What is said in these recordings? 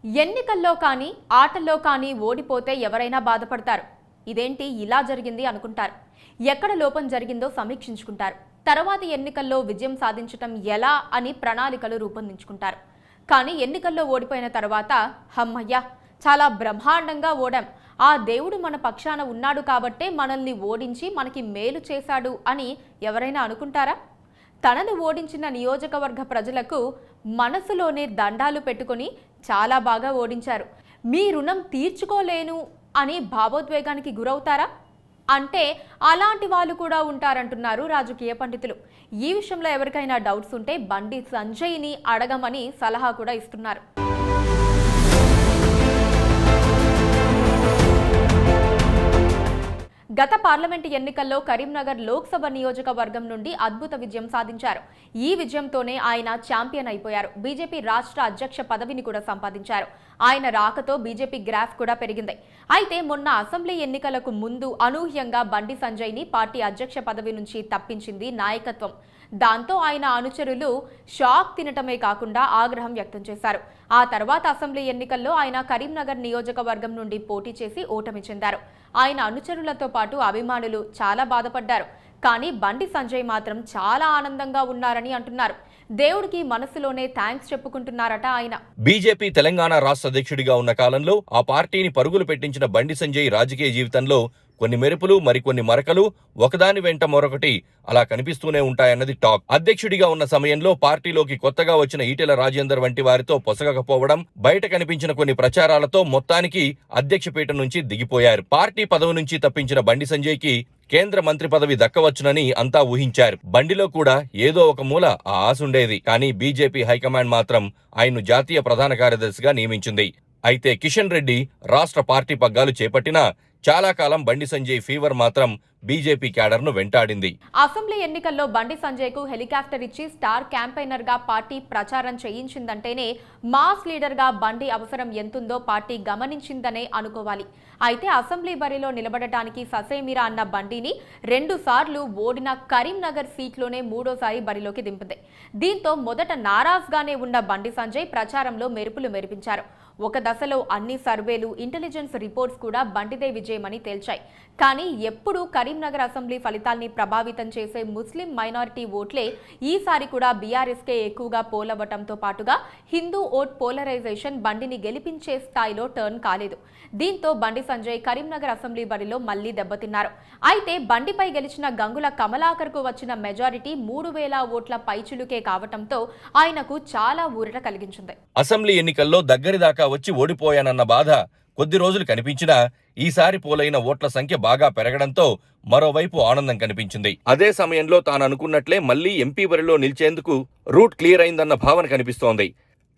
ఎన్నికల్లో కానీ ఆటల్లో కానీ ఓడిపోతే ఎవరైనా బాధపడతారు. ఇదేంటి ఇలా జరిగింది అనుకుంటారు. ఎక్కడ లోపం జరిగిందో సమీక్షించుకుంటారు. తర్వాతి ఎన్నికల్లో విజయం సాధించటం ఎలా అని ప్రణాళికలు రూపొందించుకుంటారు. కానీ ఎన్నికల్లో ఓడిపోయిన తర్వాత హమ్మయ్య చాలా బ్రహ్మాండంగా ఓడాం, ఆ దేవుడు మన పక్షాన ఉన్నాడు కాబట్టే మనల్ని ఓడించి మనకి మేలు చేశాడు అని ఎవరైనా అనుకుంటారా? తనను ఓడించిన నియోజకవర్గ ప్రజలకు మనసులోనే దండాలు పెట్టుకొని చాలా బాగా ఓడించారు, మీ రుణం తీర్చుకోలేను అని భావోద్వేగానికి గురవుతారా? అంటే అలాంటి వాళ్ళు కూడా ఉంటారంటున్నారు రాజకీయ పండితులు. ఈ విషయంలో ఎవరికైనా డౌట్స్ ఉంటే బండి సంజయ్ని అడగమని సలహా కూడా ఇస్తున్నారు. గత పార్లమెంటు ఎన్నికల్లో కరీంనగర్ లోక్సభ నియోజకవర్గం నుండి అద్భుత విజయం సాధించారు. ఈ విజయంతోనే ఆయన ఛాంపియన్ అయిపోయారు. బీజేపీ రాష్ట్ర అధ్యక్ష పదవిని కూడా సంపాదించారు. ఆయన రాకతో బీజేపీ గ్రాఫ్ కూడా పెరిగింది. అయితే మొన్న అసెంబ్లీ ఎన్నికలకు ముందు అనూహ్యంగా బండి సంజయ్ని పార్టీ అధ్యక్ష పదవి నుంచి తప్పించింది నాయకత్వం. దాంతో ఆయన అనుచరులు షాక్ తినటమే కాకుండా ఆగ్రహం వ్యక్తం చేశారు. ఆ తర్వాత అసెంబ్లీ ఎన్నికల్లో ఆయన కరీంనగర్ నియోజకవర్గం నుండి పోటీ చేసి ఓటమి చెందారు. ఆయన అనుచరులతో పాటు అభిమానులు చాలా బాధపడ్డారు. కానీ బండి సంజయ్ మాత్రం చాలా ఆనందంగా ఉన్నారని అంటున్నారు. దేవుడికి మనసులోనే థ్యాంక్స్ చెప్పుకుంటున్నారట ఆయన. బీజేపీ తెలంగాణ రాష్ట్ర అధ్యక్షుడిగా ఉన్న కాలంలో ఆ పార్టీని పరుగులు పెట్టించిన బండి సంజయ్ రాజకీయ జీవితంలో కొన్ని మెరుపులు, మరికొన్ని మరకలు ఒకదాని వెంట మరొకటి అలా కనిపిస్తూనే ఉంటాయన్నది టాక్. అధ్యక్షుడిగా ఉన్న సమయంలో పార్టీలోకి కొత్తగా వచ్చిన ఈటెల రాజేందర్ వంటి వారితో పొసగకపోవడం, బయట కనిపించిన కొన్ని ప్రచారాలతో మొత్తానికి అధ్యక్ష పీఠం నుంచి దిగిపోయారు. పార్టీ పదవి నుంచి తప్పించిన బండి సంజయ్కి కేంద్ర మంత్రి పదవి దక్కవచ్చునని అంతా ఊహించారు. బండిలో కూడా ఏదో ఒక మూల ఆ ఆశుండేది. కానీ బీజేపీ హైకమాండ్ మాత్రం ఆయన్ను జాతీయ ప్రధాన కార్యదర్శిగా నియమించింది. అయితే కిషన్ రెడ్డి రాష్ట్ర పార్టీ పగ్గాలు చేపట్టినా చాలా కాలం బండి సంజయ్ ఫీవర్ మాత్రం బీజేపీ క్యాడర్ను వెంటాడింది. అసెంబ్లీ ఎన్నికల్లో బండి సంజయ్కు హెలికాప్టర్ ఇచ్చి స్టార్ క్యాంపెయినర్ గా పార్టీ ప్రచారం చేయించిందంటేనే మాస్ లీడర్ గా బండి అవసరం ఎంతుందో పార్టీ గమనించిందనే అనుకోవాలి. అయితే అసెంబ్లీ బరిలో నిలబడటానికి ససేమిరా అన్న బండిని 2 సార్లు ఓడిన కరీంనగర్ సీట్లోనే 3వ బరిలోకి దింపింది. దీంతో మొదట నారాజ్గానే ఉన్న బండి సంజయ్ ప్రచారంలో మెరుపులు మెరిపించారు. ఒక దశలో అన్ని సర్వేలు, ఇంటెలిజెన్స్ రిపోర్ట్స్ కూడా బండిదే విజయమని తేల్చాయి. కానీ ఎప్పుడు కరీంనగర్ అసెంబ్లీ ఫలితాల్ని ప్రభావితం చేసే ముస్లిం మైనారిటీ ఓట్లే ఈసారి కూడా బీఆర్ఎస్కే ఎక్కువగా పోలవటంతో పాటుగా హిందూ ఓట్ పోలరైజేషన్ బండిని గెలిపించే స్థాయిలో టర్న్ కాలేదు. దీంతో బండి సంజయ్ కరీంనగర్ అసెంబ్లీ బరిలో మళ్లీ దెబ్బతిన్నారు. అయితే బండిపై గెలిచిన గంగుల కమలాకర్కు వచ్చిన మెజారిటీ 3000 ఓట్ల పైచులుకే కావటంతో ఆయనకు చాలా ఊరట కలిగించింది. అసెంబ్లీ ఎన్నికల్లో దగ్గరి దాకా వచ్చి ఓడిపోయానన్న బాధ కొద్ది రోజులు కనిపించినా ఈసారి పోలైన ఓట్ల సంఖ్య బాగా పెరగడంతో మరోవైపు ఆనందం కనిపించింది. అదే సమయంలో తాననుకున్నట్లే మళ్లీ ఎంపీ బరిలో నిలిచేందుకు రూట్ క్లియర్ అయిందన్న భావన కనిపిస్తోంది.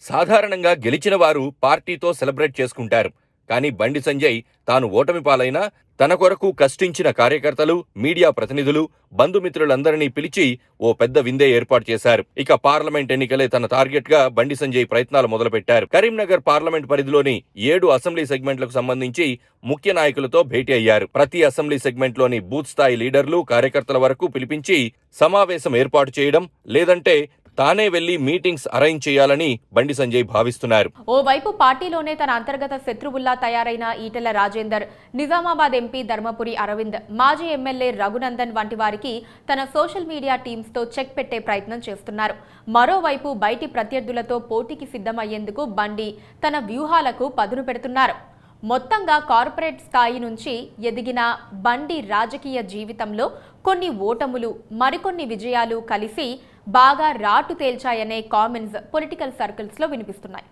సాధారణంగా గెలిచిన వారు పార్టీతో సెలబ్రేట్ చేసుకుంటారు. కానీ బండి సంజయ్ తాను ఓటమి పాలైనా తన కొరకు కష్టించిన కార్యకర్తలు, మీడియా ప్రతినిధులు, బంధుమిత్రులందరినీ పిలిచి ఓ పెద్ద విందే ఏర్పాటు చేశారు. ఇక పార్లమెంట్ ఎన్నికలే తన టార్గెట్ గా బండి సంజయ్ ప్రయత్నాలు మొదలుపెట్టారు. కరీంనగర్ పార్లమెంట్ పరిధిలోని 7 అసెంబ్లీ సెగ్మెంట్లకు సంబంధించి ముఖ్య నాయకులతో భేటీ అయ్యారు. ప్రతి అసెంబ్లీ సెగ్మెంట్లోని బూత్ స్థాయి లీడర్లు, కార్యకర్తల వరకు పిలిపించి సమావేశం ఏర్పాటు చేయడం, లేదంటే తానే వెళ్లి మీటింగ్స్ అరేంజ్ చేయాలని బండి సంజయ్ భావిస్తున్నారు. ఓవైపు పార్టీలోనే తన అంతర్గత శత్రువుల్లా తయారైన ఈటెల రాజేందర్, నిజామాబాద్ ఎంపీ ధర్మపురి అరవింద్, మాజీ ఎమ్మెల్యే రఘునందన్ వంటి వారికి తన సోషల్ మీడియా టీమ్స్ తో చెక్ పెట్టే ప్రయత్నం చేస్తున్నారు. మరోవైపు బయటి ప్రత్యర్థులతో పోటీకి సిద్ధమయ్యేందుకు బండి తన వ్యూహాలకు పదును పెడుతున్నారు. మొత్తంగా కార్పొరేట్ స్థాయి నుంచి ఎదిగిన బండి రాజకీయ జీవితంలో కొన్ని ఓటములు, మరికొన్ని విజయాలు కలిసి బాగా రాటు తేల్చాయనే కామెంట్స్ పొలిటికల్ సర్కిల్స్ లో వినిపిస్తున్నాయి.